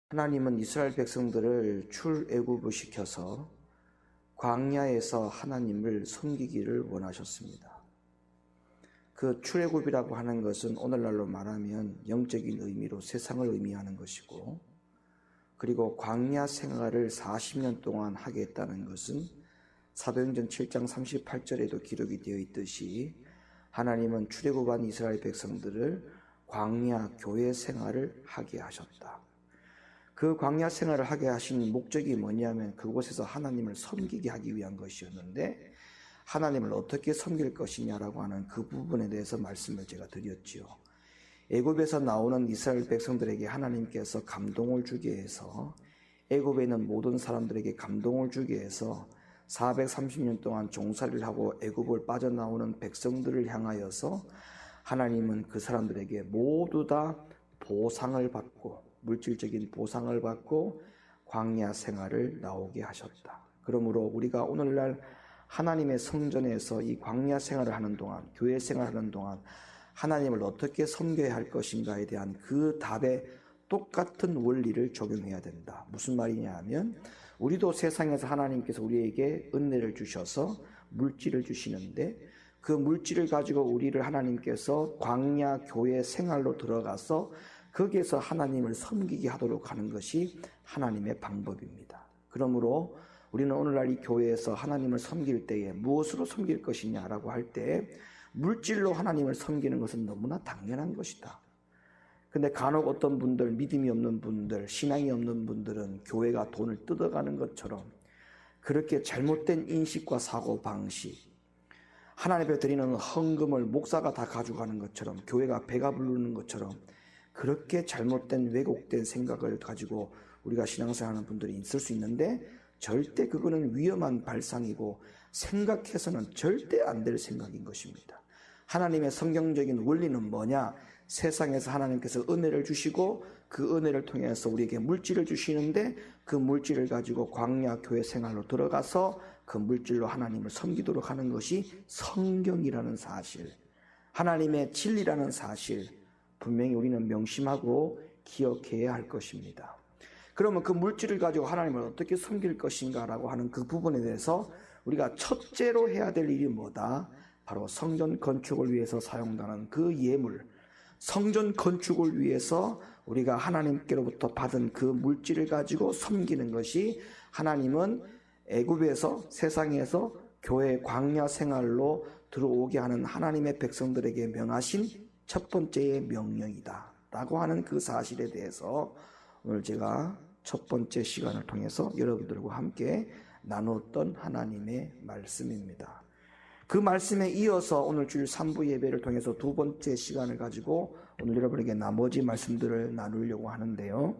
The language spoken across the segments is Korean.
하나님은 이스라엘 백성들을 출애굽시켜서 광야에서 하나님을 섬기기를 원하셨습니다. 그 출애굽이라고 하는 것은 오늘날로 말하면 영적인 의미로 세상을 의미하는 것이고, 그리고 광야 생활을 40년 동안 하게 했다는 것은 사도행전 7장 38절에도 기록이 되어 있듯이 하나님은 출애굽한 이스라엘 백성들을 광야 교회 생활을 하게 하셨다. 그 광야 생활을 하게 하신 목적이 뭐냐면 그곳에서 하나님을 섬기게 하기 위한 것이었는데, 하나님을 어떻게 섬길 것이냐라고 하는 그 부분에 대해서 말씀을 제가 드렸지요. 애굽에서 나오는 이스라엘 백성들에게 하나님께서 감동을 주게 해서, 애굽에 있는 모든 사람들에게 감동을 주게 해서 430년 동안 종살이를 하고 애굽을 빠져나오는 백성들을 향하여서 하나님은 그 사람들에게 모두 다 보상을 받고, 물질적인 보상을 받고 광야 생활을 나오게 하셨다. 그러므로 우리가 오늘날 하나님의 성전에서 이 광야 생활을 하는 동안, 교회 생활을 하는 동안 하나님을 어떻게 섬겨야 할 것인가에 대한 그 답에 똑같은 원리를 적용해야 된다. 무슨 말이냐 하면, 우리도 세상에서 하나님께서 우리에게 은혜를 주셔서 물질을 주시는데, 그 물질을 가지고 우리를 하나님께서 광야 교회 생활로 들어가서 거기에서 하나님을 섬기게 하도록 하는 것이 하나님의 방법입니다. 그러므로 우리는 오늘날 이 교회에서 하나님을 섬길 때에 무엇으로 섬길 것이냐라고 할 때, 물질로 하나님을 섬기는 것은 너무나 당연한 것이다. 근데 간혹 어떤 분들, 믿음이 없는 분들, 신앙이 없는 분들은 교회가 돈을 뜯어가는 것처럼 그렇게 잘못된 인식과 사고 방식, 하나님 앞에 드리는 헌금을 목사가 다 가져가는 것처럼, 교회가 배가 부르는 것처럼 그렇게 잘못된 왜곡된 생각을 가지고 우리가 신앙생활하는 분들이 있을 수 있는데, 절대 그거는 위험한 발상이고 생각해서는 절대 안 될 생각인 것입니다. 하나님의 성경적인 원리는 뭐냐? 세상에서 하나님께서 은혜를 주시고 그 은혜를 통해서 우리에게 물질을 주시는데, 그 물질을 가지고 광야 교회 생활로 들어가서 그 물질로 하나님을 섬기도록 하는 것이 성경이라는 사실, 하나님의 진리라는 사실, 분명히 우리는 명심하고 기억해야 할 것입니다. 그러면 그 물질을 가지고 하나님을 어떻게 섬길 것인가라고 하는 그 부분에 대해서 우리가 첫째로 해야 될 일이 뭐다? 바로 성전 건축을 위해서 사용되는 그 예물, 성전 건축을 위해서 우리가 하나님께로부터 받은 그 물질을 가지고 섬기는 것이, 하나님은 애굽에서, 세상에서 교회 광야 생활로 들어오게 하는 하나님의 백성들에게 명하신 첫 번째의 명령이다 라고 하는 그 사실에 대해서 오늘 제가 첫 번째 시간을 통해서 여러분들과 함께 나눴던 하나님의 말씀입니다. 그 말씀에 이어서 오늘 주일 3부 예배를 통해서 두 번째 시간을 가지고 오늘 여러분에게 나머지 말씀들을 나누려고 하는데요.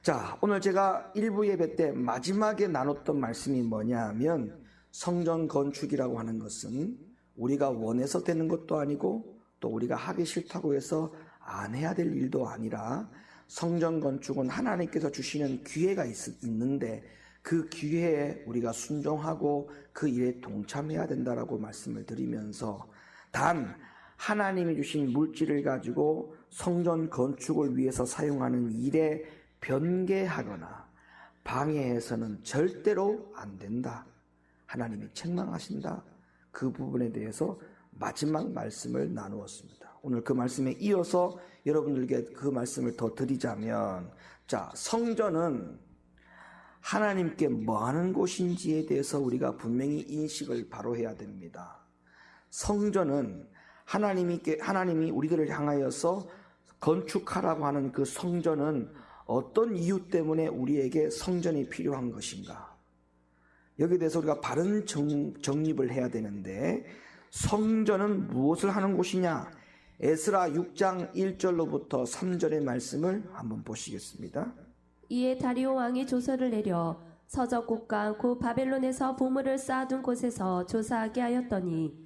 자, 오늘 제가 1부 예배 때 마지막에 나눴던 말씀이 뭐냐 하면, 성전 건축이라고 하는 것은 우리가 원해서 되는 것도 아니고 또 우리가 하기 싫다고 해서 안 해야 될 일도 아니라, 성전 건축은 하나님께서 주시는 기회가 있는데 그 기회에 우리가 순종하고 그 일에 동참해야 된다라고 말씀을 드리면서, 단 하나님이 주신 물질을 가지고 성전 건축을 위해서 사용하는 일에 변개하거나 방해해서는 절대로 안 된다, 하나님이 책망하신다, 그 부분에 대해서 마지막 말씀을 나누었습니다. 오늘 그 말씀에 이어서 여러분들에게 그 말씀을 더 드리자면, 자, 성전은 하나님께 뭐 하는 곳인지에 대해서 우리가 분명히 인식을 바로 해야 됩니다. 성전은 하나님이 우리들을 향하여서 건축하라고 하는 그 성전은 어떤 이유 때문에 우리에게 성전이 필요한 것인가, 여기에 대해서 우리가 바른 정립을 해야 되는데, 성전은 무엇을 하는 곳이냐? 에스라 6장 1절로부터 3절의 말씀을 한번 보시겠습니다. 이에 다리오 왕이 조서를 내려 서적국과 고 바벨론에서 보물을 쌓아둔 곳에서 조사하게 하였더니,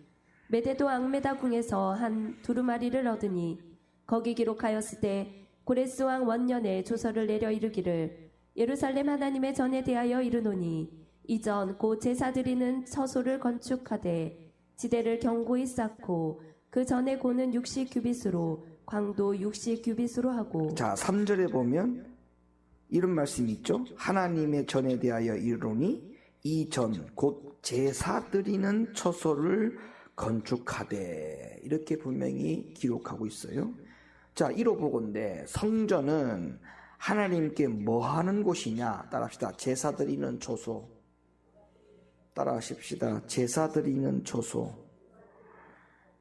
메데도 앙메다 궁에서 한 두루마리를 얻으니, 거기 기록하였을 때 고레스 왕 원년에 조서를 내려 이르기를, 예루살렘 하나님의 전에 대하여 이르노니, 이전 고 제사 드리는 처소를 건축하되 지대를 견고히 쌓고 그 전에 고는 60규빗으로 광도 60규빗으로 하고 자, 3절에 보면 이런 말씀이 있죠. 하나님의 전에 대하여 이르노니 이 전 곧 제사 드리는 처소를 건축하되, 이렇게 분명히 기록하고 있어요. 자, 이로 보건대 성전은 하나님께 뭐 하는 곳이냐? 따라합시다. 제사 드리는 처소. 따라하십시다. 제사 드리는 처소.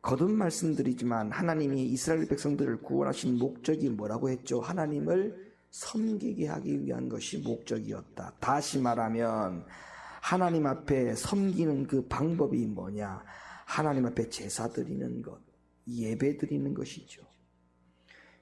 거듭 말씀드리지만 하나님이 이스라엘 백성들을 구원하신 목적이 뭐라고 했죠? 하나님을 섬기게 하기 위한 것이 목적이었다. 다시 말하면 하나님 앞에 섬기는 그 방법이 뭐냐? 하나님 앞에 제사 드리는 것, 예배 드리는 것이죠.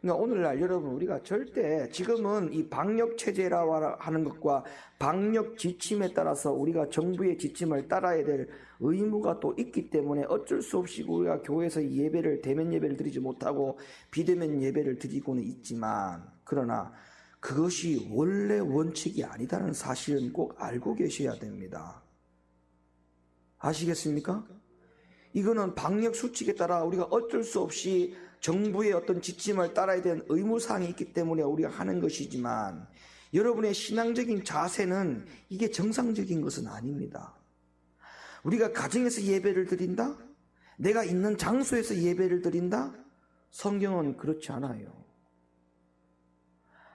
그러니까 오늘날 여러분, 우리가 절대 지금은 이 방역 체제라 하는 것과 방역 지침에 따라서 우리가 정부의 지침을 따라야 될 의무가 또 있기 때문에 어쩔 수 없이 우리가 교회에서 예배를, 대면 예배를 드리지 못하고 비대면 예배를 드리고는 있지만, 그러나 그것이 원래 원칙이 아니다는 사실은 꼭 알고 계셔야 됩니다. 아시겠습니까? 이거는 방역 수칙에 따라 우리가 어쩔 수 없이 정부의 어떤 지침을 따라야 되는 의무사항이 있기 때문에 우리가 하는 것이지만, 여러분의 신앙적인 자세는 이게 정상적인 것은 아닙니다. 우리가 가정에서 예배를 드린다? 내가 있는 장소에서 예배를 드린다? 성경은 그렇지 않아요.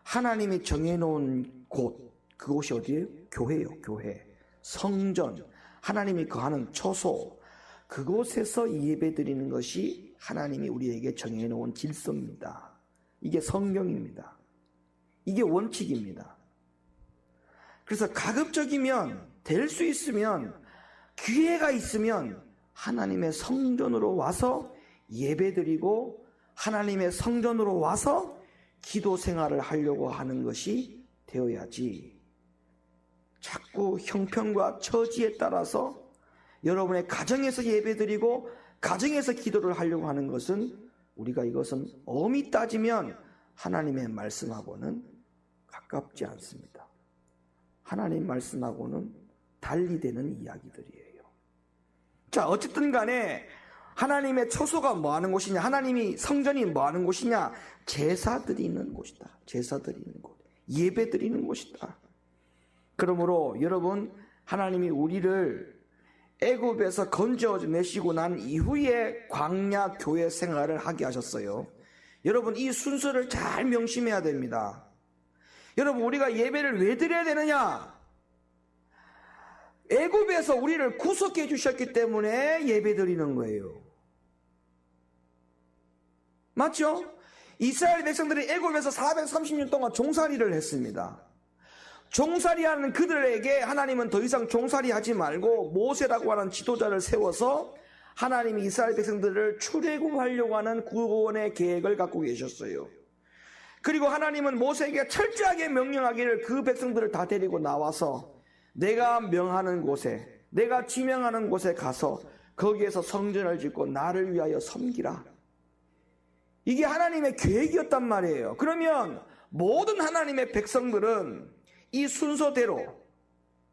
하나님이 정해놓은 곳, 그곳이 어디예요? 교회요, 교회. 성전, 하나님이 거하는 처소, 그곳에서 예배 드리는 것이 하나님이 우리에게 정해놓은 질서입니다. 이게 성경입니다. 이게 원칙입니다. 그래서 가급적이면, 될 수 있으면, 기회가 있으면 하나님의 성전으로 와서 예배 드리고 하나님의 성전으로 와서 기도 생활을 하려고 하는 것이 되어야지, 자꾸 형편과 처지에 따라서 여러분의 가정에서 예배드리고 가정에서 기도를 하려고 하는 것은, 우리가 이것은 엄히 따지면 하나님의 말씀하고는 가깝지 않습니다. 하나님 말씀하고는 달리 되는 이야기들이에요. 자, 어쨌든 간에 하나님의 처소가 뭐 하는 곳이냐? 하나님이 성전이 뭐 하는 곳이냐? 제사 드리는 곳이다. 제사 드리는 곳. 예배 드리는 곳이다. 그러므로 여러분, 하나님이 우리를 애굽에서 건져내시고 난 이후에 광야 교회 생활을 하게 하셨어요. 여러분, 이 순서를 잘 명심해야 됩니다. 여러분, 우리가 예배를 왜 드려야 되느냐? 애굽에서 우리를 구속해 주셨기 때문에 예배 드리는 거예요. 맞죠? 이스라엘 백성들이 애굽에서 430년 동안 종살이를 했습니다. 종살이하는 그들에게 하나님은 더 이상 종살이하지 말고 모세라고 하는 지도자를 세워서 하나님이 이스라엘 백성들을 출애굽하려고 하는 구원의 계획을 갖고 계셨어요. 그리고 하나님은 모세에게 철저하게 명령하기를, 그 백성들을 다 데리고 나와서 내가 명하는 곳에, 내가 지명하는 곳에 가서 거기에서 성전을 짓고 나를 위하여 섬기라. 이게 하나님의 계획이었단 말이에요. 그러면 모든 하나님의 백성들은 이 순서대로,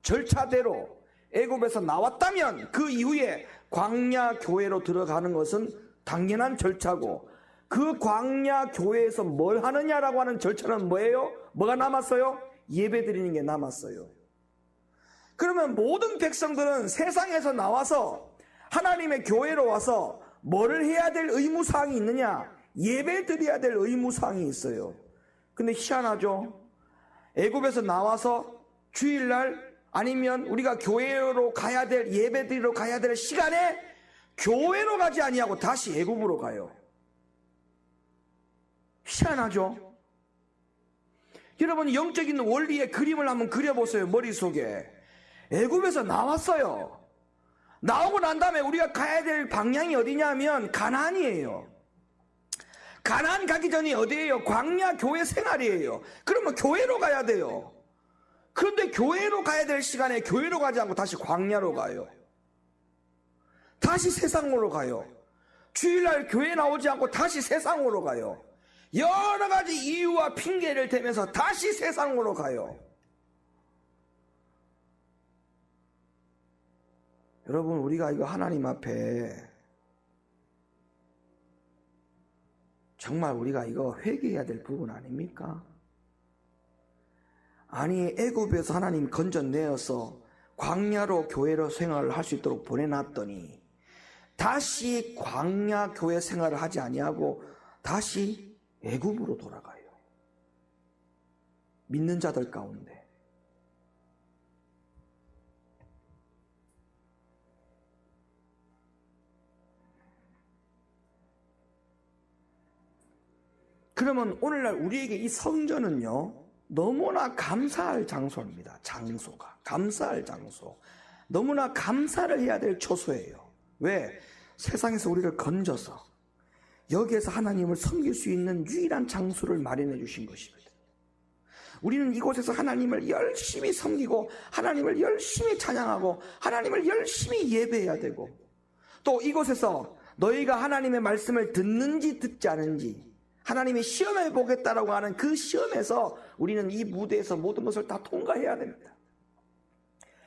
절차대로 애굽에서 나왔다면 그 이후에 광야 교회로 들어가는 것은 당연한 절차고, 그 광야 교회에서 뭘 하느냐라고 하는 절차는 뭐예요? 뭐가 남았어요? 예배 드리는 게 남았어요. 그러면 모든 백성들은 세상에서 나와서 하나님의 교회로 와서 뭐를 해야 될 의무사항이 있느냐? 예배 드려야 될 의무사항이 있어요. 근데 희한하죠? 애굽에서 나와서 주일날 아니면 우리가 교회로 가야 될, 예배 드리러 가야 될 시간에 교회로 가지 아니하고 다시 애굽으로 가요. 희한하죠? 여러분, 영적인 원리의 그림을 한번 그려보세요. 머릿속에. 애굽에서 나왔어요. 나오고 난 다음에 우리가 가야 될 방향이 어디냐면 가나안이에요. 가나안 가기 전이 어디예요? 광야 교회 생활이에요. 그러면 교회로 가야 돼요. 그런데 교회로 가야 될 시간에 교회로 가지 않고 다시 광야로 가요. 다시 세상으로 가요. 주일날 교회 나오지 않고 다시 세상으로 가요. 여러 가지 이유와 핑계를 대면서 다시 세상으로 가요. 여러분, 우리가 이거 하나님 앞에 정말 우리가 이거 회개해야 될 부분 아닙니까? 아니, 애굽에서 하나님 건져내어서 광야로 교회로 생활을 할 수 있도록 보내놨더니 다시 광야 교회 생활을 하지 아니하고 다시 애굽으로 돌아가요. 믿는 자들 가운데. 그러면 오늘날 우리에게 이 성전은요, 너무나 감사할 장소입니다. 장소가. 감사할 장소. 너무나 감사를 해야 될 처소예요. 왜? 세상에서 우리를 건져서 여기에서 하나님을 섬길 수 있는 유일한 장소를 마련해 주신 것이거든요. 우리는 이곳에서 하나님을 열심히 섬기고 하나님을 열심히 찬양하고 하나님을 열심히 예배해야 되고, 또 이곳에서 너희가 하나님의 말씀을 듣는지 듣지 않은지 하나님이 시험해 보겠다라고 하는 그 시험에서 우리는 이 무대에서 모든 것을 다 통과해야 됩니다.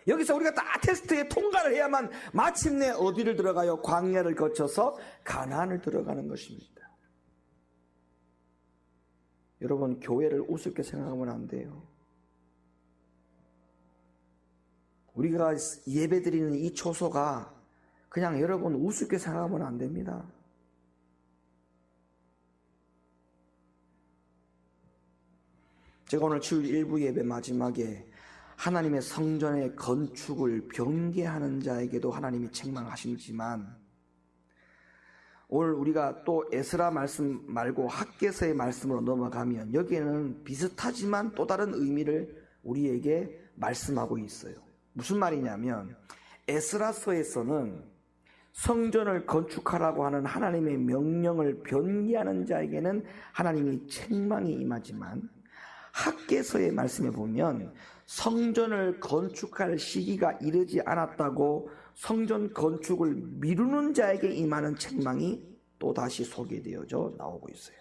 여기서 우리가 다 테스트에 통과를 해야만 마침내 어디를 들어가요? 광야를 거쳐서 가나안을 들어가는 것입니다. 여러분, 교회를 우습게 생각하면 안 돼요. 우리가 예배드리는 이 초소가 그냥 여러분 우습게 생각하면 안 됩니다. 제가 오늘 주일 일부 예배 마지막에 하나님의 성전의 건축을 변개하는 자에게도 하나님이 책망하시지만, 오늘 우리가 또 에스라 말씀 말고 학개서의 말씀으로 넘어가면 여기에는 비슷하지만 또 다른 의미를 우리에게 말씀하고 있어요. 무슨 말이냐면, 에스라서에서는 성전을 건축하라고 하는 하나님의 명령을 변개하는 자에게는 하나님이 책망이 임하지만, 학개서의 말씀에 보면 성전을 건축할 시기가 이르지 않았다고 성전 건축을 미루는 자에게 임하는 책망이 또다시 소개되어져 나오고 있어요.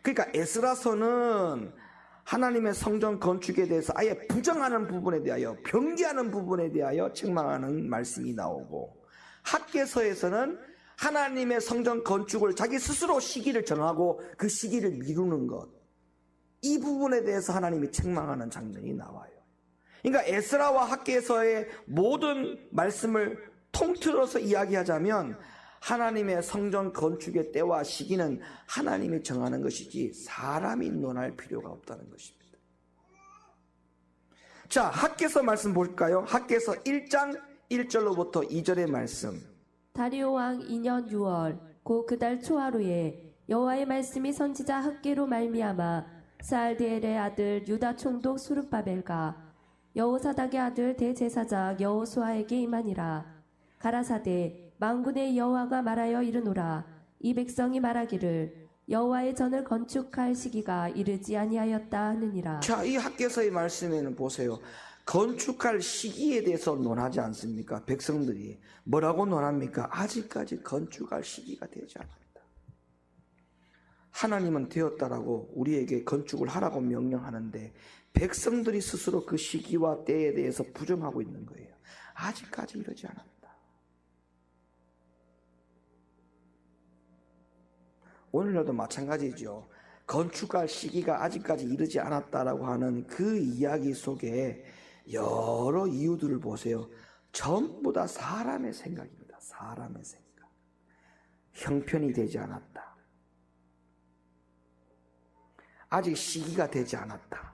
그러니까 에스라서는 하나님의 성전 건축에 대해서 아예 부정하는 부분에 대하여, 변개하는 부분에 대하여 책망하는 말씀이 나오고, 학개서에서는 하나님의 성전 건축을 자기 스스로 시기를 정하고 그 시기를 미루는 것, 이 부분에 대해서 하나님이 책망하는 장면이 나와요. 그러니까 에스라와 학개서의 모든 말씀을 통틀어서 이야기하자면 하나님의 성전 건축의 때와 시기는 하나님이 정하는 것이지 사람이 논할 필요가 없다는 것입니다. 자, 학개서 말씀 볼까요? 학개서 1장 1절로부터 2절의 말씀. 다리오 왕 2년 6월 고 그달 초하루에 여호와의 말씀이 선지자 학개로 말미암아 스알디엘의 아들 유다 총독 수룹바벨과 여호사닥의 아들 대제사장 여호수아에게 임하니라. 가라사대 만군의 여호와가 말하여 이르노라. 이 백성이 말하기를 여호와의 전을 건축할 시기가 이르지 아니하였다 하느니라. 자, 이 학개서의 말씀에는 보세요. 건축할 시기에 대해서 논하지 않습니까? 백성들이 뭐라고 논합니까? 아직까지 건축할 시기가 되지 않았다. 하나님은 되었다라고 우리에게 건축을 하라고 명령하는데 백성들이 스스로 그 시기와 때에 대해서 부정하고 있는 거예요. 아직까지 이러지 않았다. 오늘날도 마찬가지죠. 건축할 시기가 아직까지 이르지 않았다라고 하는 그 이야기 속에 여러 이유들을 보세요. 전부 다 사람의 생각입니다. 사람의 생각. 형편이 되지 않았다. 아직 시기가 되지 않았다.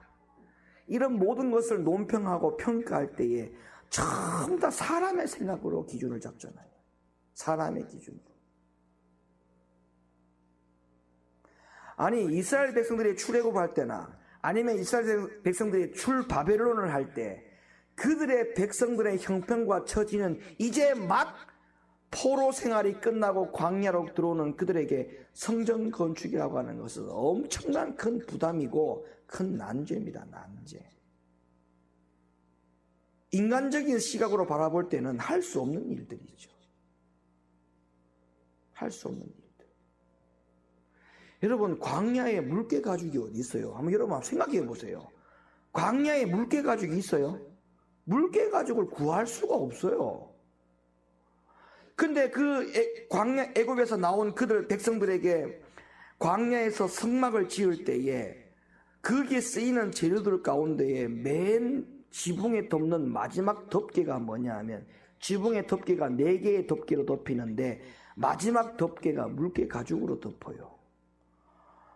이런 모든 것을 논평하고 평가할 때에 전부 다 사람의 생각으로 기준을 잡잖아요. 사람의 기준으로. 아니, 이스라엘 백성들이 출애굽할 때나 아니면 이스라엘 백성들이 출바벨론을 할 때 그들의 백성들의 형편과 처지는 이제 막 포로 생활이 끝나고 광야로 들어오는 그들에게 성전 건축이라고 하는 것은 엄청난 큰 부담이고 큰 난제입니다. 난제. 인간적인 시각으로 바라볼 때는 할 수 없는 일들이죠. 할 수 없는 일들. 여러분, 광야에 물개 가죽이 어디 있어요? 한번 여러분 생각해 보세요. 광야에 물개 가죽이 있어요? 물개 가죽을 구할 수가 없어요. 근데 그 광야 애굽에서 나온 그들 백성들에게 광야에서 성막을 지을 때에 거기에 쓰이는 재료들 가운데에 맨 지붕에 덮는 마지막 덮개가 뭐냐 하면, 지붕의 덮개가 4개의 덮개로 덮이는데 마지막 덮개가 물개 가죽으로 덮어요.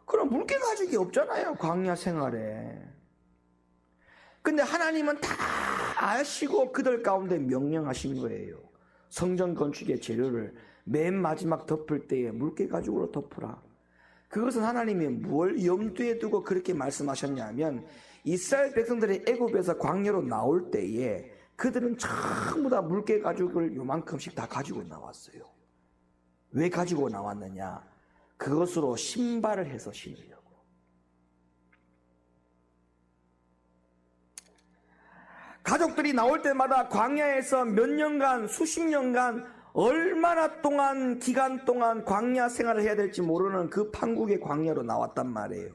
그럼 물개 가죽이 없잖아요, 광야 생활에. 근데 하나님은 다 아시고 그들 가운데 명령하신 거예요. 성전 건축의 재료를 맨 마지막 덮을 때에 물개 가죽으로 덮으라. 그것은 하나님이 뭘 염두에 두고 그렇게 말씀하셨냐면, 이스라엘 백성들이 애굽에서 광야로 나올 때에 그들은 전부 다 물개 가죽을 요만큼씩 다 가지고 나왔어요. 왜 가지고 나왔느냐? 그것으로 신발을 해서 신으려고. 가족들이 나올 때마다 광야에서 몇 년간, 수십 년간, 얼마나 동안, 기간 동안 광야 생활을 해야 될지 모르는 그 판국의 광야로 나왔단 말이에요.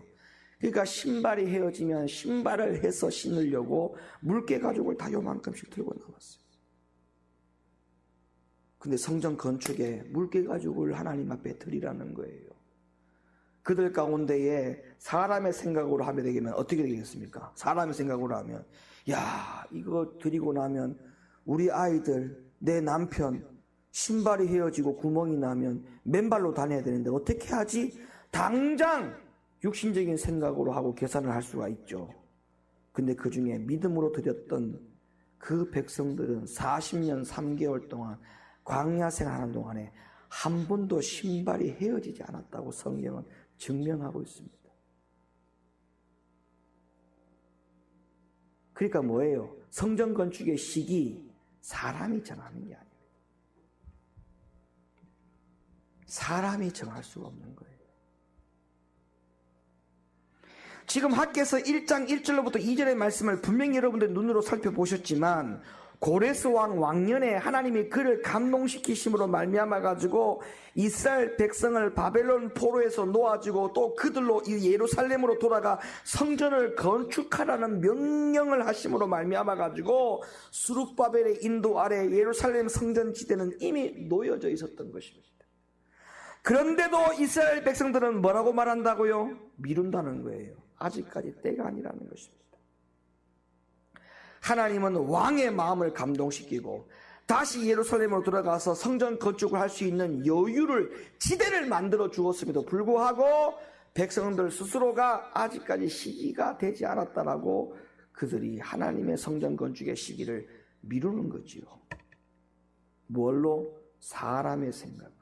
그러니까 신발이 헤어지면 신발을 해서 신으려고 물개 가죽을 다 요만큼씩 들고 나왔어요. 근데 성전 건축에 물개 가죽을 하나님 앞에 드리라는 거예요. 그들 가운데에 사람의 생각으로 하면 되겠면 어떻게 되겠습니까? 사람의 생각으로 하면, 야, 이거 드리고 나면 우리 아이들, 내 남편 신발이 헤어지고 구멍이 나면 맨발로 다녀야 되는데 어떻게 하지? 당장 육신적인 생각으로 하고 계산을 할 수가 있죠. 근데 그 중에 믿음으로 드렸던 그 백성들은 40년 3개월 동안 광야 생활하는 동안에 한 번도 신발이 헤어지지 않았다고 성경은 증명하고 있습니다. 그러니까 뭐예요? 성전 건축의 시기 사람이 정하는 게 아닙니다. 사람이 정할 수가 없는 거예요. 지금 학개서 1장 1절로부터 2절의 말씀을 분명히 여러분들 눈으로 살펴보셨지만, 고레스 왕 왕년에 하나님이 그를 감동시키심으로 말미암아 가지고 이스라엘 백성을 바벨론 포로에서 놓아주고 또 그들로 이 예루살렘으로 돌아가 성전을 건축하라는 명령을 하심으로 말미암아 가지고 수룹바벨의 인도 아래 예루살렘 성전 지대는 이미 놓여져 있었던 것입니다. 그런데도 이스라엘 백성들은 뭐라고 말한다고요? 미룬다는 거예요. 아직까지 때가 아니라는 것입니다. 하나님은 왕의 마음을 감동시키고 다시 예루살렘으로 들어가서 성전 건축을 할 수 있는 여유를, 지대를 만들어 주었음에도 불구하고 백성들 스스로가 아직까지 시기가 되지 않았다라고 그들이 하나님의 성전 건축의 시기를 미루는 거지요. 뭘로? 사람의 생각으로.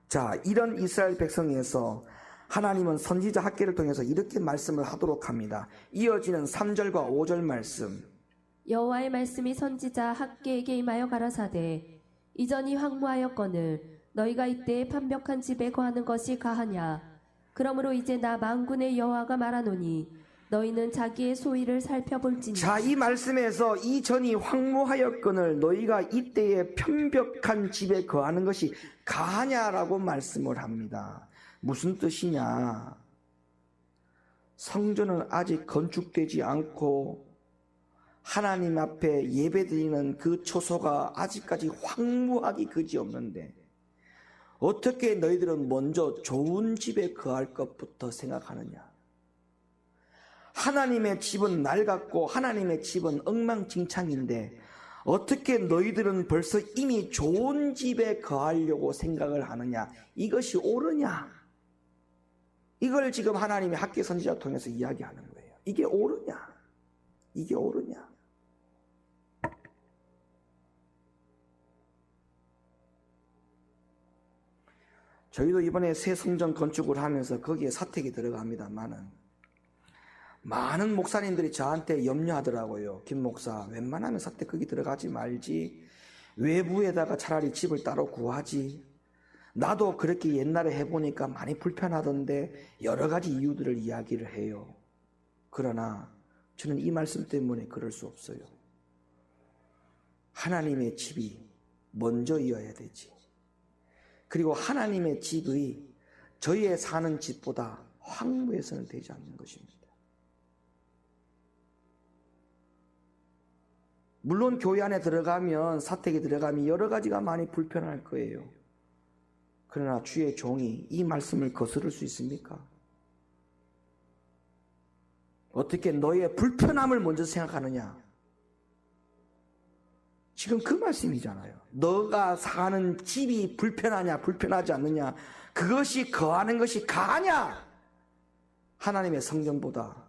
자, 이런 이스라엘 백성에서 하나님은 선지자 학개를 통해서 이렇게 말씀을 하도록 합니다. 이어지는 3절과 5절 말씀. 여호와의 말씀이 선지자 학개에게 임하여 가라사대, 이전이 황무하였거늘 너희가 이때에 판벽한 집에 거하는 것이 가하냐? 그러므로 이제 나 만군의 여호와가 말하노니 너희는 자기의 소위를 살펴볼지니. 자, 이 말씀에서 이전이 황무하였거늘 너희가 이때에 편벽한 집에 거하는 것이 가하냐라고 말씀을 합니다. 무슨 뜻이냐? 성전은 아직 건축되지 않고 하나님 앞에 예배드리는 그 초소가 아직까지 황무하기 그지없는데 어떻게 너희들은 먼저 좋은 집에 거할 것부터 생각하느냐? 하나님의 집은 낡았고 하나님의 집은 엉망진창인데 어떻게 너희들은 벌써 이미 좋은 집에 거하려고 생각을 하느냐? 이것이 옳으냐? 이걸 지금 하나님이 학개 선지자 통해서 이야기하는 거예요. 이게 옳으냐? 이게 옳으냐? 저희도 이번에 새 성전 건축을 하면서 거기에 사택이 들어갑니다만은 많은 목사님들이 저한테 염려하더라고요. 김 목사, 웬만하면 사택 거기 들어가지 말지. 외부에다가 차라리 집을 따로 구하지. 나도 그렇게 옛날에 해보니까 많이 불편하던데 여러 가지 이유들을 이야기를 해요. 그러나 저는 이 말씀 때문에 그럴 수 없어요. 하나님의 집이 먼저이어야 되지. 그리고 하나님의 집의 저희의 사는 집보다 황무해서는 되지 않는 것입니다. 물론 교회 안에 들어가면, 사택에 들어가면 여러 가지가 많이 불편할 거예요. 그러나 주의 종이 이 말씀을 거스를 수 있습니까? 어떻게 너의 불편함을 먼저 생각하느냐? 지금 그 말씀이잖아요. 너가 사는 집이 불편하냐, 불편하지 않느냐, 그것이 거하는 것이 가하냐? 하나님의 성전보다.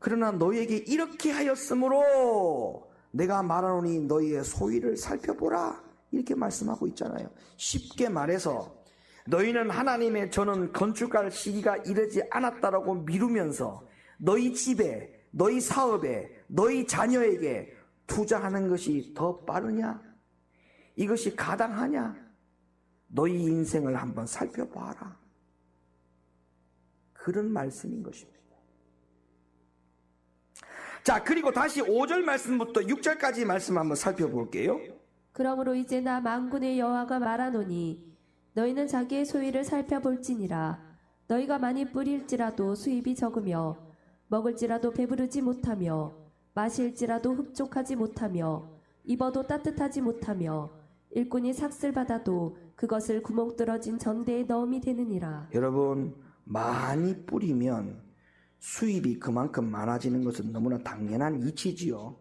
그러나 너에게 이렇게 하였으므로 내가 말하노니 너희의 소위를 살펴보라. 이렇게 말씀하고 있잖아요. 쉽게 말해서 너희는 하나님의 저는 건축할 시기가 이르지 않았다라고 미루면서 너희 집에, 너희 사업에, 너희 자녀에게 투자하는 것이 더 빠르냐? 이것이 가당하냐? 너희 인생을 한번 살펴봐라. 그런 말씀인 것입니다. 자, 그리고 다시 5절 말씀부터 6절까지 말씀 한번 살펴볼게요. 그러므로 이제 나 만군의 여호와가 말하노니 너희는 자기의 소유를 살펴볼지니라. 너희가 많이 뿌릴지라도 수입이 적으며 먹을지라도 배부르지 못하며 마실지라도 흡족하지 못하며 입어도 따뜻하지 못하며 일꾼이 삭슬 받아도 그것을 구멍 뚫어진 전대에 넣음이 되느니라. 여러분, 많이 뿌리면 수입이 그만큼 많아지는 것은 너무나 당연한 이치지요.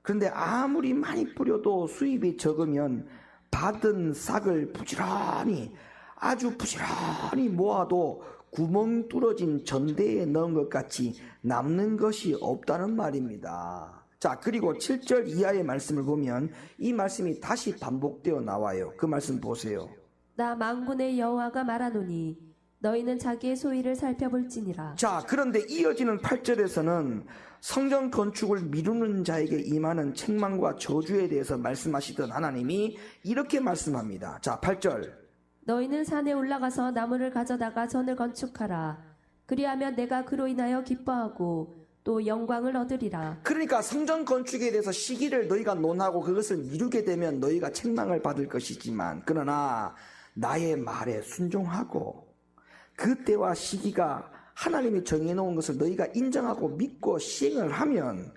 그런데 아무리 많이 뿌려도 수입이 적으면 받은 싹을 부지런히, 아주 부지런히 모아도 구멍 뚫어진 전대에 넣은 것 같이 남는 것이 없다는 말입니다. 자, 그리고 7절 이하의 말씀을 보면 이 말씀이 다시 반복되어 나와요. 그 말씀 보세요. 나 만군의 여호와가 말하노니 너희는 자기의 소유를 살펴볼지니라. 자, 그런데 이어지는 8절에서는 성전 건축을 미루는 자에게 임하는 책망과 저주에 대해서 말씀하시던 하나님이 이렇게 말씀합니다. 자, 8절. 너희는 산에 올라가서 나무를 가져다가 전을 건축하라. 그리하면 내가 그로 인하여 기뻐하고 또 영광을 얻으리라. 그러니까 성전 건축에 대해서 시기를 너희가 논하고 그것을 미루게 되면 너희가 책망을 받을 것이지만, 그러나 나의 말에 순종하고 그때와 시기가 하나님이 정해놓은 것을 너희가 인정하고 믿고 시행을 하면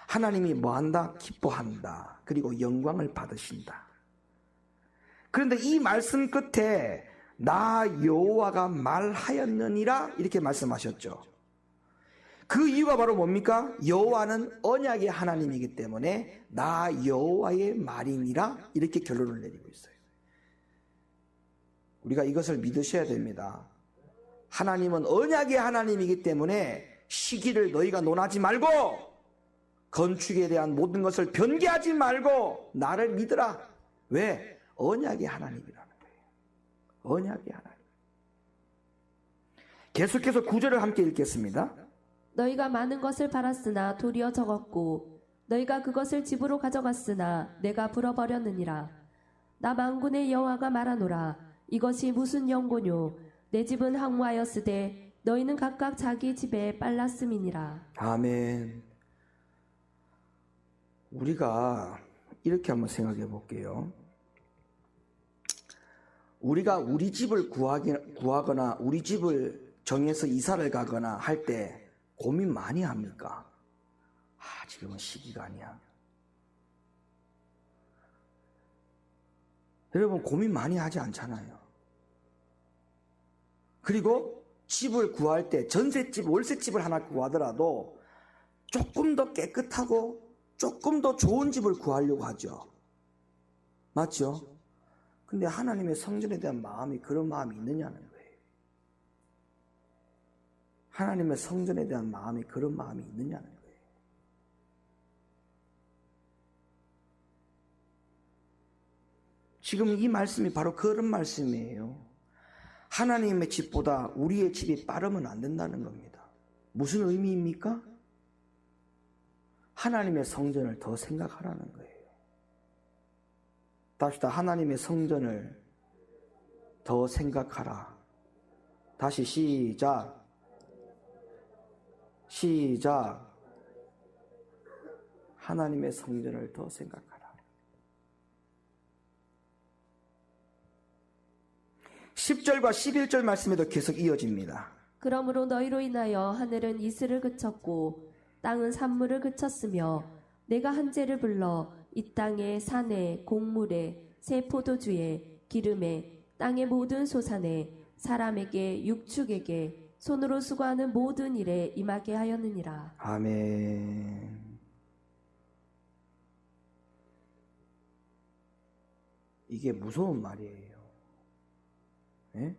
하나님이 뭐한다? 기뻐한다. 그리고 영광을 받으신다. 그런데 이 말씀 끝에 나 여호와가 말하였느니라 이렇게 말씀하셨죠. 그 이유가 바로 뭡니까? 여호와는 언약의 하나님이기 때문에 나 여호와의 말이니라 이렇게 결론을 내리고 있어요. 우리가 이것을 믿으셔야 됩니다. 하나님은 언약의 하나님이기 때문에 시기를 너희가 논하지 말고 건축에 대한 모든 것을 변개하지 말고 나를 믿으라. 왜? 언약의 하나님이라는 거예요. 언약의 하나님. 계속해서 9절을 함께 읽겠습니다. 너희가 많은 것을 팔았으나 도리어 적었고 너희가 그것을 집으로 가져갔으나 내가 불어버렸느니라. 나 만군의 여호와가 말하노라. 이것이 무슨 연고뇨? 내 집은 황무하였으되 너희는 각각 자기 집에 빨랐음이니라. 아멘. 우리가 이렇게 한번 생각해 볼게요. 우리가 우리 집을 구하거나 우리 집을 정해서 이사를 가거나 할 때 고민 많이 합니까? 지금은 시기가 아니야. 여러분, 고민 많이 하지 않잖아요. 그리고 집을 구할 때 전셋집, 월세집을 하나 구하더라도 조금 더 깨끗하고 조금 더 좋은 집을 구하려고 하죠. 맞죠? 근데 하나님의 성전에 대한 마음이 그런 마음이 있느냐는 거예요. 하나님의 성전에 대한 마음이 그런 마음이 있느냐는 거예요. 지금 이 말씀이 바로 그런 말씀이에요. 하나님의 집보다 우리의 집이 빠르면 안 된다는 겁니다. 무슨 의미입니까? 하나님의 성전을 더 생각하라는 거예요. 답시다. 하나님의 성전을 더 생각하라. 다시 시작. 하나님의 성전을 더 생각하라. 10절과 11절 말씀에도 계속 이어집니다. 그러므로 너희로 인하여 하늘은 이슬을 그쳤고 땅은 산물을 그쳤으며 내가 한재를 불러 이 땅에 산에 곡물에 새 포도주에 기름에 땅의 모든 소산에 사람에게 육축에게 손으로 수고하는 모든 일에 임하게 하였느니라. 아멘. 이게 무서운 말이에요. 예?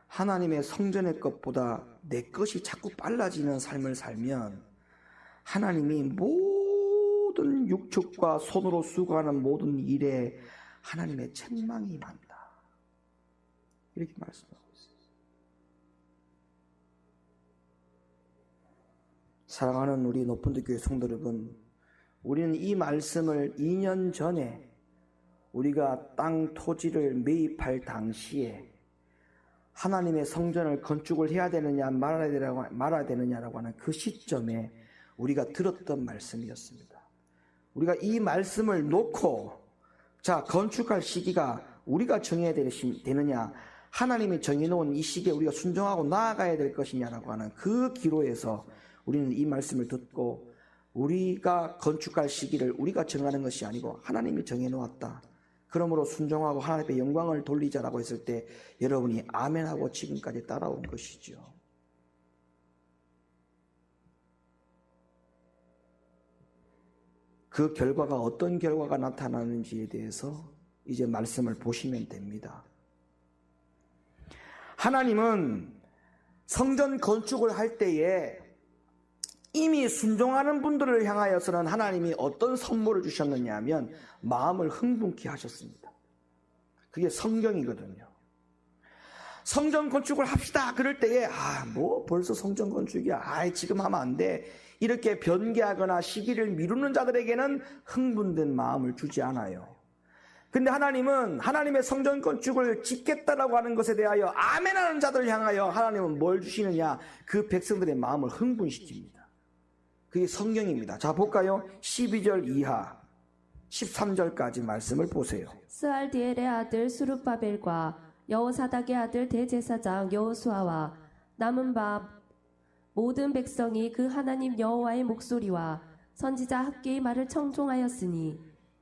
하나님의 성전의 것보다 내 것이 자꾸 빨라지는 삶을 살면 하나님이 모든 육축과 손으로 수고하는 모든 일에 하나님의 책망이 임한다. 이렇게 말씀하고 있어요. 사랑하는 우리 높은데 교회 성도 여러분, 우리는 이 말씀을 2년 전에 우리가 땅 토지를 매입할 당시에 하나님의 성전을 건축을 해야 되느냐 말아야 되느냐라고 하는 그 시점에 우리가 들었던 말씀이었습니다. 우리가 이 말씀을 놓고 자, 건축할 시기가 우리가 정해야 되느냐, 하나님이 정해놓은 이 시기에 우리가 순종하고 나아가야 될 것이냐라고 하는 그 기로에서 우리는 이 말씀을 듣고 우리가 건축할 시기를 우리가 정하는 것이 아니고 하나님이 정해놓았다. 그러므로 순종하고 하나님의 영광을 돌리자라고 했을 때 여러분이 아멘하고 지금까지 따라온 것이죠. 그 결과가 어떤 결과가 나타나는지에 대해서 이제 말씀을 보시면 됩니다. 하나님은 성전 건축을 할 때에 이미 순종하는 분들을 향하여서는 하나님이 어떤 선물을 주셨느냐 하면 마음을 흥분케 하셨습니다. 그게 성경이거든요. 성전 건축을 합시다 그럴 때에 벌써 성전 건축이야, 지금 하면 안 돼, 이렇게 변개하거나 시기를 미루는 자들에게는 흥분된 마음을 주지 않아요. 근데 하나님은 하나님의 성전 건축을 짓겠다라고 하는 것에 대하여 아멘하는 자들을 향하여 하나님은 뭘 주시느냐, 그 백성들의 마음을 흥분시킵니다. 그게 성경입니다. 자, 볼까요? 12절 이하 13절까지 말씀을 보세요. 스알디엘의 아들 수룹바벨과 여호사닥의 아들 대제사장 여호수아와 남은 바 모든 백성이 그 하나님 여호와의 목소리와 선지자 학개의 말을 청종하였으니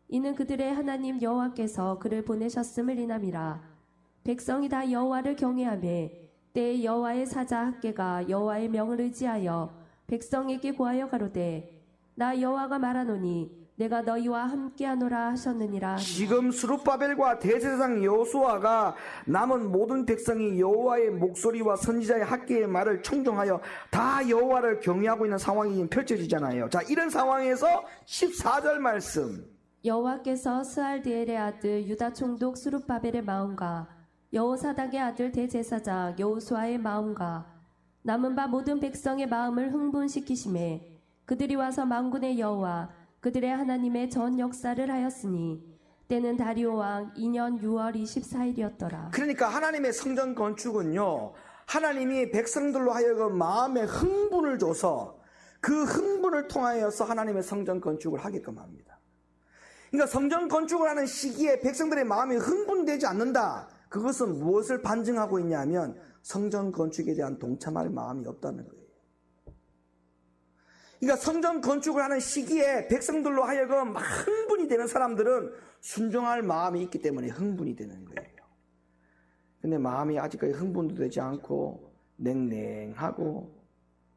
이는 그들의 하나님 여호와께서 그를 보내셨음을 인함이라. 백성이 다 여호와를 경외하며 때에 여호와의 사자 학개가 여호와의 명을 의지하여 백성에게 고하여 가로되 나 여호와가 말하노니 내가 너희와 함께하노라 하셨느니라. 지금 스룹바벨과 대제사장 여호수아가 남은 모든 백성이 여호와의 목소리와 선지자의 학개의 말을 청종하여 다 여호와를 경외하고 있는 상황이 펼쳐지잖아요. 자, 이런 상황에서 14절 말씀. 여호와께서 스알디엘의 아들 유다 총독 수룹바벨의 마음과 여호사닥의 아들 대제사장 여호수아의 마음과 남은 바 모든 백성의 마음을 흥분시키심에 그들이 와서 만군의 여호와 그들의 하나님의 전 역사를 하였으니 때는 다리오 왕 2년 6월 24일이었더라. 그러니까 하나님의 성전 건축은요, 하나님이 백성들로 하여금 마음에 흥분을 줘서 그 흥분을 통하여서 하나님의 성전 건축을 하게끔 합니다. 그러니까 성전 건축을 하는 시기에 백성들의 마음이 흥분되지 않는다. 그것은 무엇을 반증하고 있냐면 성전 건축에 대한 동참할 마음이 없다는 거예요. 그러니까 성전 건축을 하는 시기에 백성들로 하여금 막 흥분이 되는 사람들은 순종할 마음이 있기 때문에 흥분이 되는 거예요. 근데 마음이 아직까지 흥분도 되지 않고 냉랭하고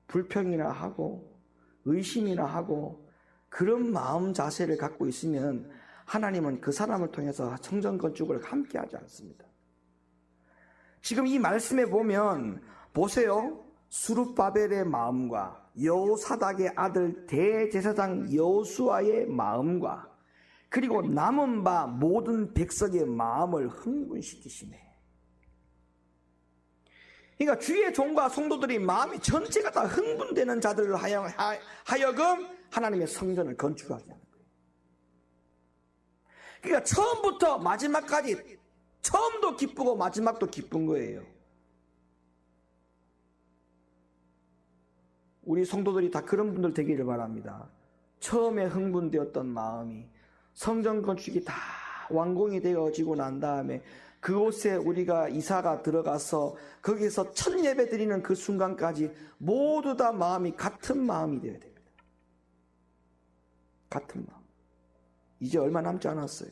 불평이나 하고 의심이나 하고 그런 마음 자세를 갖고 있으면 하나님은 그 사람을 통해서 성전 건축을 함께 하지 않습니다. 지금 이 말씀에 보면 보세요. 수룹바벨의 마음과 여호사닥의 아들 대제사장 여호수아의 마음과 그리고 남은 바 모든 백성의 마음을 흥분시키시네. 그러니까 주의 종과 성도들이 마음이 전체가 다 흥분되는 자들을 하여금 하나님의 성전을 건축하게 하는 거예요. 그러니까 처음부터 마지막까지 처음도 기쁘고 마지막도 기쁜 거예요. 우리 성도들이 다 그런 분들 되기를 바랍니다. 처음에 흥분되었던 마음이 성전 건축이 다 완공이 되어지고 난 다음에 그곳에 우리가 이사가 들어가서 거기서 첫 예배 드리는 그 순간까지 모두 다 마음이 같은 마음이 되어야 됩니다. 같은 마음. 이제 얼마 남지 않았어요.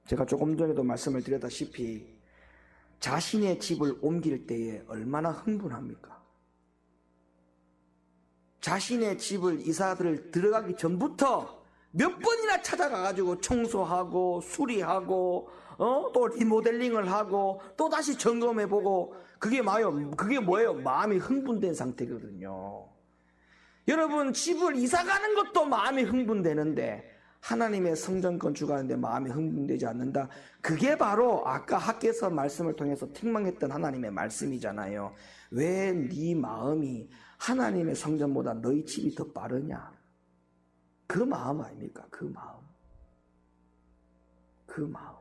제가 조금 전에도 말씀을 드렸다시피 자신의 집을 옮길 때에 얼마나 흥분합니까? 자신의 집을 이사들을 들어가기 전부터 몇 번이나 찾아가가지고 청소하고 수리하고 또 리모델링을 하고 또 다시 점검해보고 그게 뭐예요? 마음이 흥분된 상태거든요. 여러분 집을 이사가는 것도 마음이 흥분되는데 하나님의 성전 건축하는데 마음이 흥분되지 않는다. 그게 바로 아까 학개서 말씀을 통해서 책망했던 하나님의 말씀이잖아요. 왜 네 마음이 하나님의 성전보다 너희 집이 더 빠르냐? 그 마음 아닙니까? 그 마음. 그 마음.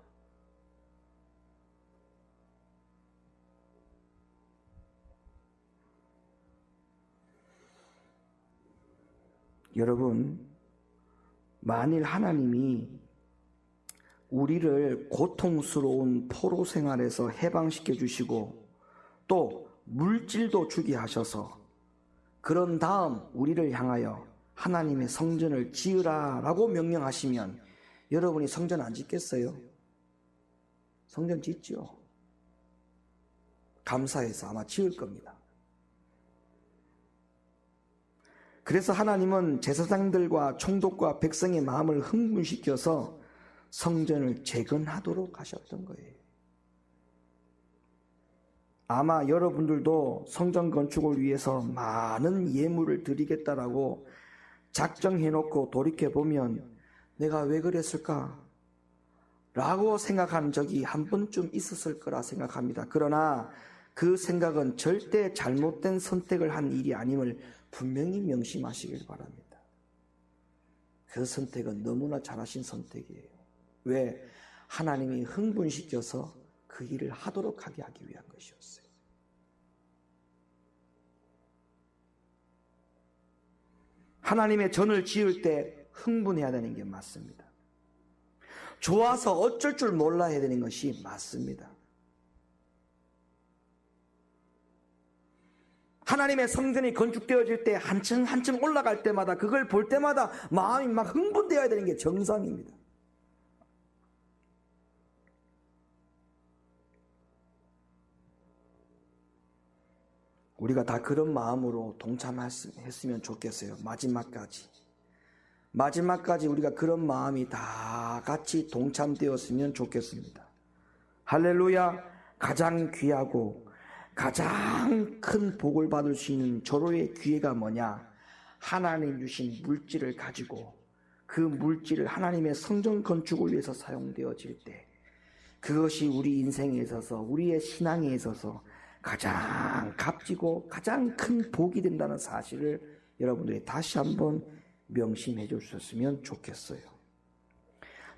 여러분, 만일 하나님이 우리를 고통스러운 포로 생활에서 해방시켜 주시고 또 물질도 주게 하셔서 그런 다음 우리를 향하여 하나님의 성전을 지으라 라고 명령하시면 여러분이 성전 안 짓겠어요? 성전 짓죠. 감사해서 아마 지을 겁니다. 그래서 하나님은 제사장들과 총독과 백성의 마음을 흥분시켜서 성전을 재건하도록 하셨던 거예요. 아마 여러분들도 성전 건축을 위해서 많은 예물을 드리겠다라고 작정해놓고 돌이켜보면 내가 왜 그랬을까? 라고 생각한 적이 한 번쯤 있었을 거라 생각합니다. 그러나 그 생각은 절대 잘못된 선택을 한 일이 아님을 분명히 명심하시길 바랍니다. 그 선택은 너무나 잘하신 선택이에요. 왜? 하나님이 흥분시켜서 그 일을 하도록 하게 하기 위한 것이었어요. 하나님의 전을 지을 때 흥분해야 되는 게 맞습니다. 좋아서 어쩔 줄 몰라 해야 되는 것이 맞습니다. 하나님의 성전이 건축되어질 때 한층 한층 올라갈 때마다 그걸 볼 때마다 마음이 막 흥분되어야 되는 게 정상입니다. 우리가 다 그런 마음으로 동참했으면 좋겠어요. 마지막까지 우리가 그런 마음이 다 같이 동참되었으면 좋겠습니다. 할렐루야. 가장 귀하고 가장 큰 복을 받을 수 있는 절호의 기회가 뭐냐? 하나님 주신 물질을 가지고 그 물질을 하나님의 성전 건축을 위해서 사용되어질 때 그것이 우리 인생에 있어서 우리의 신앙에 있어서 가장 값지고 가장 큰 복이 된다는 사실을 여러분들이 다시 한번 명심해 주셨으면 좋겠어요.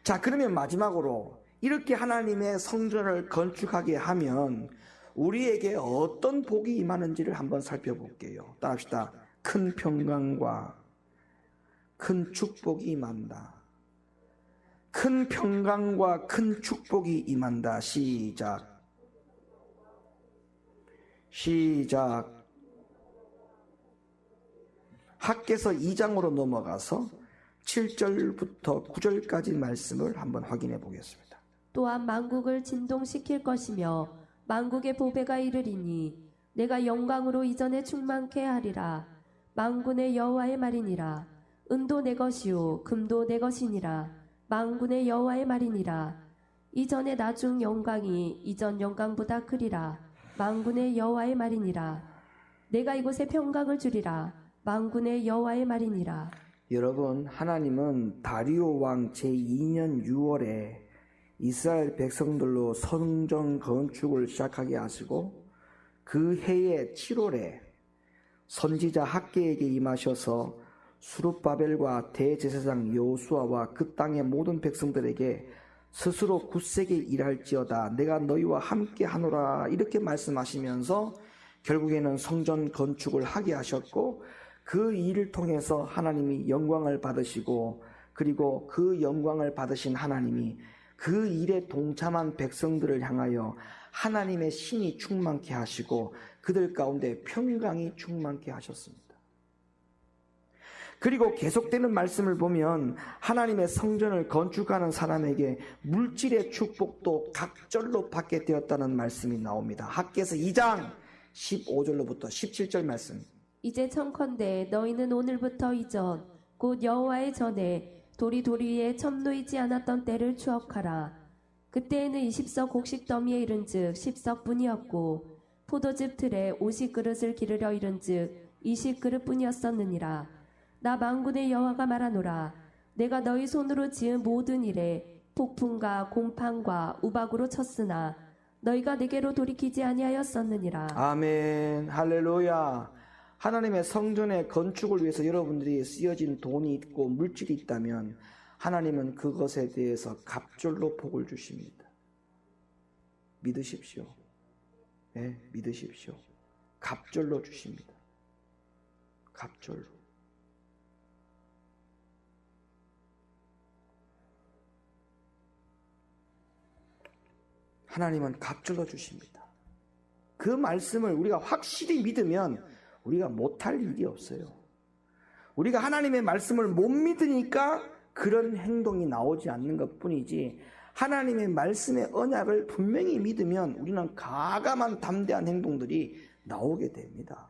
자, 그러면 마지막으로 이렇게 하나님의 성전을 건축하게 하면 우리에게 어떤 복이 임하는지를 한번 살펴볼게요. 따라합시다. 큰 평강과 큰 축복이 임한다. 큰 평강과 큰 축복이 임한다. 시작. 학개서 2장으로 넘어가서 7절부터 9절까지 말씀을 한번 확인해 보겠습니다. 또한 만국을 진동시킬 것이며 만국의 보배가 이르리니 내가 영광으로 이전에 충만케 하리라. 만군의 여호와의 말이니라. 은도 내 것이요 금도 내 것이니라. 만군의 여호와의 말이니라. 이전의 나중 영광이 이전 영광보다 크리라. 만군의 여호와의 말이니라. 내가 이곳에 평강을 주리라. 만군의 여호와의 말이니라. 여러분, 하나님은 다리오 왕 제2년 6월에 이스라엘 백성들로 성전 건축을 시작하게 하시고 그 해의 7월에 선지자 학개에게 임하셔서 수룹바벨과 대제사장 여호수아와 그 땅의 모든 백성들에게 스스로 굳세게 일할지어다 내가 너희와 함께 하노라 이렇게 말씀하시면서 결국에는 성전 건축을 하게 하셨고 그 일을 통해서 하나님이 영광을 받으시고 그리고 그 영광을 받으신 하나님이 그 일에 동참한 백성들을 향하여 하나님의 신이 충만케 하시고 그들 가운데 평강이 충만케 하셨습니다. 그리고 계속되는 말씀을 보면 하나님의 성전을 건축하는 사람에게 물질의 축복도 각절로 받게 되었다는 말씀이 나옵니다. 학개서 2장 15절로부터 17절 말씀. 이제 청컨대 너희는 오늘부터 이전 곧 여호와의 전에 도리도리에 첨놓이지 않았던 때를 추억하라. 그때에는 20석 곡식 더미에 이른즉 10석뿐이었고 포도즙 틀에 50그릇을 기르려 이른즉 20그릇뿐이었었느니라. 나 만군의 여호와가 말하노라. 내가 너희 손으로 지은 모든 일에 폭풍과 공판과 우박으로 쳤으나 너희가 내게로 돌이키지 아니하였었느니라. 아멘. 할렐루야. 하나님의 성전의 건축을 위해서 여러분들이 쓰여진 돈이 있고 물질이 있다면 하나님은 그것에 대해서 갑절로 복을 주십니다. 믿으십시오. 네, 믿으십시오. 갑절로 주십니다. 갑절로. 하나님은 갑절로 주십니다. 그 말씀을 우리가 확실히 믿으면 우리가 못할 일이 없어요. 우리가 하나님의 말씀을 못 믿으니까 그런 행동이 나오지 않는 것뿐이지 하나님의 말씀의 언약을 분명히 믿으면 우리는 가감한 담대한 행동들이 나오게 됩니다.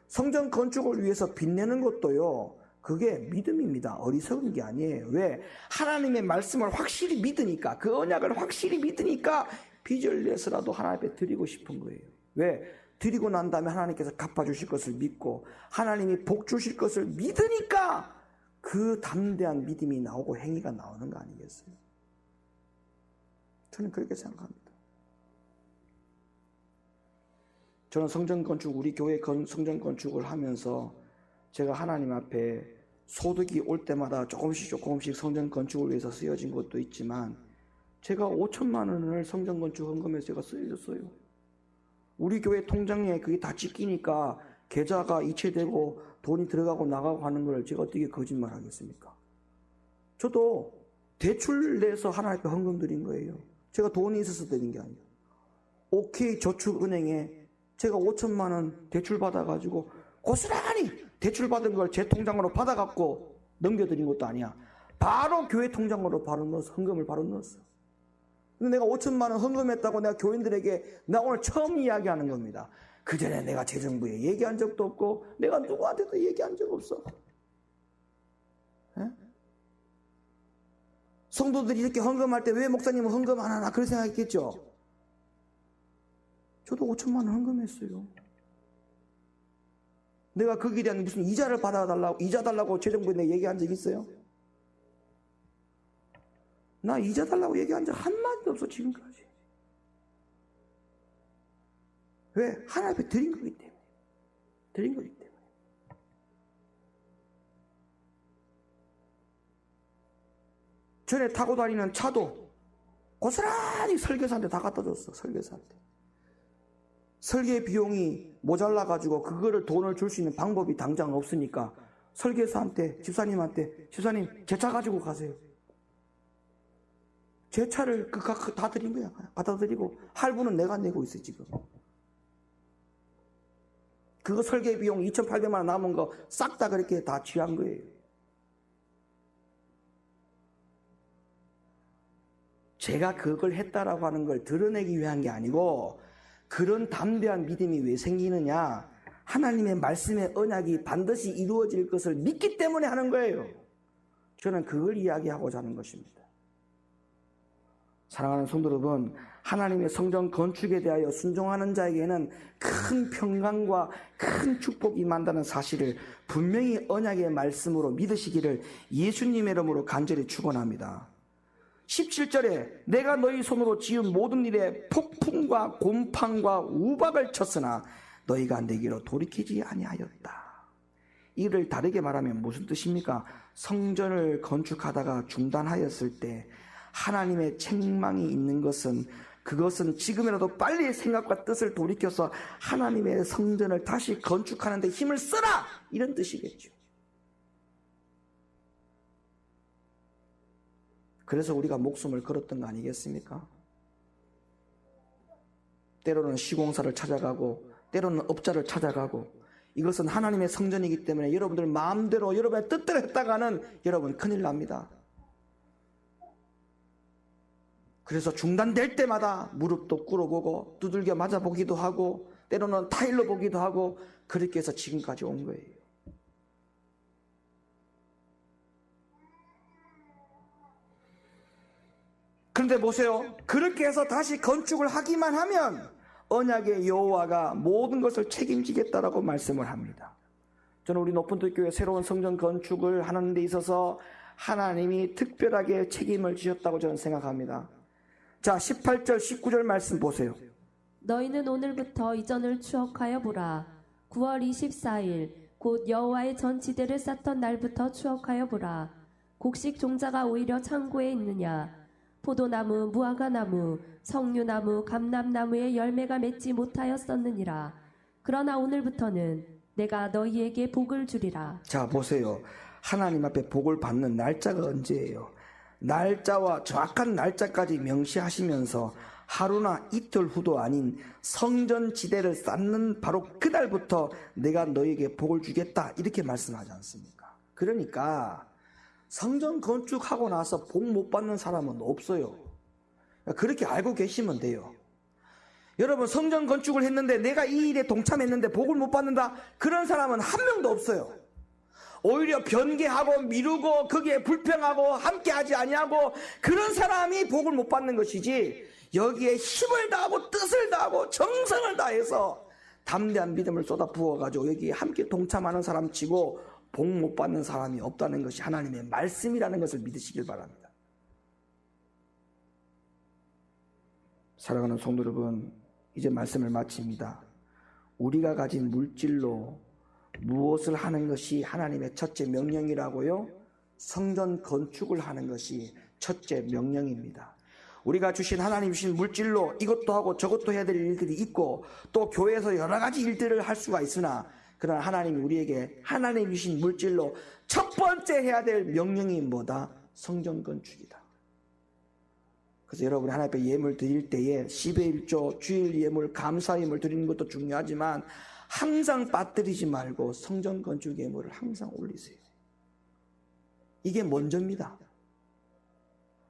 성전 건축을 위해서 빚내는 것도요, 그게 믿음입니다. 어리석은 게 아니에요. 왜? 하나님의 말씀을 확실히 믿으니까, 그 언약을 확실히 믿으니까 빚을 내서라도 하나님 앞에 드리고 싶은 거예요. 왜? 드리고 난 다음에 하나님께서 갚아주실 것을 믿고 하나님이 복 주실 것을 믿으니까 그 담대한 믿음이 나오고 행위가 나오는 거 아니겠어요? 저는 그렇게 생각합니다. 저는 성전 건축, 우리 교회 성전 건축을 하면서 제가 하나님 앞에 소득이 올 때마다 조금씩 성전 건축을 위해서 쓰여진 것도 있지만 제가 5천만 원을 성전 건축 헌금에서 제가 쓰여줬어요. 우리 교회 통장에 그게 다 찍히니까 계좌가 이체되고 돈이 들어가고 나가고 하는 걸 제가 어떻게 거짓말 하겠습니까? 저도 대출 내서 하나님 앞에 헌금 드린 거예요. 제가 돈이 있어서 드린 게 아니에요. OK 저축은행에 제가 5천만 원 대출 받아가지고 고스란히 대출 받은 걸 제 통장으로 받아갖고 넘겨드린 것도 아니야. 바로 교회 통장으로 바로 넣어서 헌금을 바로 넣었어. 근데 내가 5천만 원 헌금했다고 내가 교인들에게 나 오늘 처음 이야기하는 겁니다. 그 전에 내가 재정부에 얘기한 적도 없고 내가 누구한테도 얘기한 적 없어. 에? 성도들이 이렇게 헌금할 때 왜 목사님은 헌금 안 하나 그런 생각했겠죠. 저도 5천만 원 헌금했어요. 내가 거기에 대한 무슨 이자를 받아달라고 이자 달라고 재정부에 내가 얘기한 적 있어요? 나 이자 달라고 얘기한 적 한마디도 없어 지금까지. 왜? 하나님 앞에 드린 거기 때문에. 드린 거기 때문에. 전에 타고 다니는 차도 고스란히 설계사한테 다 갖다 줬어. 설계사한테. 설계 비용이 모자라가지고 그거를 돈을 줄 수 있는 방법이 당장 없으니까 설계사한테 집사님한테 집사님 제 차 가지고 가세요. 제 차를 다 드린 거야. 갖다 드리고 할부는 내가 내고 있어 지금. 그거 설계 비용 2,800만 원 남은 거 싹 다 그렇게 다 취한 거예요. 제가 그걸 했다라고 하는 걸 드러내기 위한 게 아니고 그런 담대한 믿음이 왜 생기느냐? 하나님의 말씀의 언약이 반드시 이루어질 것을 믿기 때문에 하는 거예요. 저는 그걸 이야기하고자 하는 것입니다. 사랑하는 성도 여러분, 하나님의 성전 건축에 대하여 순종하는 자에게는 큰 평강과 큰 축복이 임한다는 사실을 분명히 언약의 말씀으로 믿으시기를 예수님의 이름으로 간절히 축원합니다. 17절에 내가 너희 손으로 지은 모든 일에 폭풍과 곰팡과 우박을 쳤으나 너희가 내게로 돌이키지 아니하였다. 이를 다르게 말하면 무슨 뜻입니까? 성전을 건축하다가 중단하였을 때 하나님의 책망이 있는 것은 그것은 지금이라도 빨리 생각과 뜻을 돌이켜서 하나님의 성전을 다시 건축하는 데 힘을 써라! 이런 뜻이겠죠. 그래서 우리가 목숨을 걸었던 거 아니겠습니까? 때로는 시공사를 찾아가고 때로는 업자를 찾아가고, 이것은 하나님의 성전이기 때문에 여러분들 마음대로 여러분의 뜻대로 했다가는 여러분 큰일 납니다. 그래서 중단될 때마다 무릎도 꿇어보고 두들겨 맞아보기도 하고 때로는 타일로 보기도 하고, 그렇게 해서 지금까지 온 거예요. 그런데 보세요. 그렇게 해서 다시 건축을 하기만 하면 언약의 여호와가 모든 것을 책임지겠다라고 말씀을 합니다. 저는 우리 높은뜰교회 새로운 성전 건축을 하는 데 있어서 하나님이 특별하게 책임을 지셨다고 저는 생각합니다. 자, 18절 19절 말씀 보세요. 너희는 오늘부터 이전을 추억하여 보라. 9월 24일 곧 여호와의 전지대를 쌓던 날부터 추억하여 보라. 곡식 종자가 오히려 창고에 있느냐. 포도나무, 무화과나무, 석류나무, 감람나무의 열매가 맺지 못하였었느니라. 그러나 오늘부터는 내가 너희에게 복을 주리라. 자, 보세요. 하나님 앞에 복을 받는 날짜가 언제예요? 날짜와 정확한 날짜까지 명시하시면서 하루나 이틀 후도 아닌 성전 지대를 쌓는 바로 그날부터 내가 너희에게 복을 주겠다, 이렇게 말씀하지 않습니까? 그러니까 성전 건축하고 나서 복 못 받는 사람은 없어요. 그렇게 알고 계시면 돼요. 여러분, 성전 건축을 했는데 내가 이 일에 동참했는데 복을 못 받는다, 그런 사람은 한 명도 없어요. 오히려 변개하고 미루고 거기에 불평하고 함께하지 아니하고, 그런 사람이 복을 못 받는 것이지, 여기에 힘을 다하고 뜻을 다하고 정성을 다해서 담대한 믿음을 쏟아 부어가지고 여기에 함께 동참하는 사람 치고 복 못 받는 사람이 없다는 것이 하나님의 말씀이라는 것을 믿으시길 바랍니다. 사랑하는 성도 여러분, 이제 말씀을 마칩니다. 우리가 가진 물질로 무엇을 하는 것이 하나님의 첫째 명령이라고요? 성전 건축을 하는 것이 첫째 명령입니다. 우리가 주신, 하나님 주신 물질로 이것도 하고 저것도 해야 될 일들이 있고, 또 교회에서 여러 가지 일들을 할 수가 있으나, 그러나 하나님이 우리에게 하나님 주신 물질로 첫 번째 해야 될 명령이 뭐다? 성전 건축이다. 그래서 여러분이 하나님 앞에 예물 드릴 때에 10의 1조, 주일 예물, 감사 예물 드리는 것도 중요하지만 항상 빠뜨리지 말고 성전 건축 예물을 항상 올리세요. 이게 먼저입니다.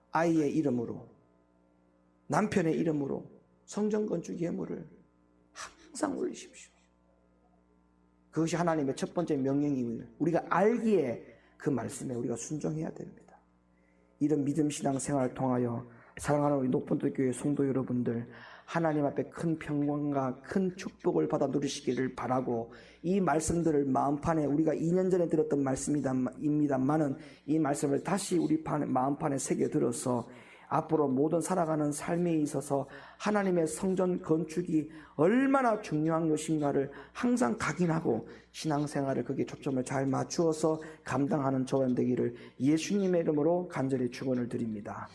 아이의 이름으로, 남편의 이름으로 성전 건축 예물을 항상 올리십시오. 그것이 하나님의 첫 번째 명령임을 우리가 알기에 그 말씀에 우리가 순종해야 됩니다. 이런 믿음 신앙 생활을 통하여 사랑하는 우리 높은뜰교회 성도 여러분들, 하나님 앞에 큰 평강과 큰 축복을 받아 누리시기를 바라고, 이 말씀들을 마음판에, 우리가 2년 전에 들었던 말씀입니다만은 이 말씀을 다시 우리 마음판에 새겨들어서 앞으로 모든 살아가는 삶에 있어서 하나님의 성전 건축이 얼마나 중요한 것인가를 항상 각인하고 신앙생활을 거기에 초점을 잘 맞추어서 감당하는 저와 되기를 예수님의 이름으로 간절히 축원을 드립니다.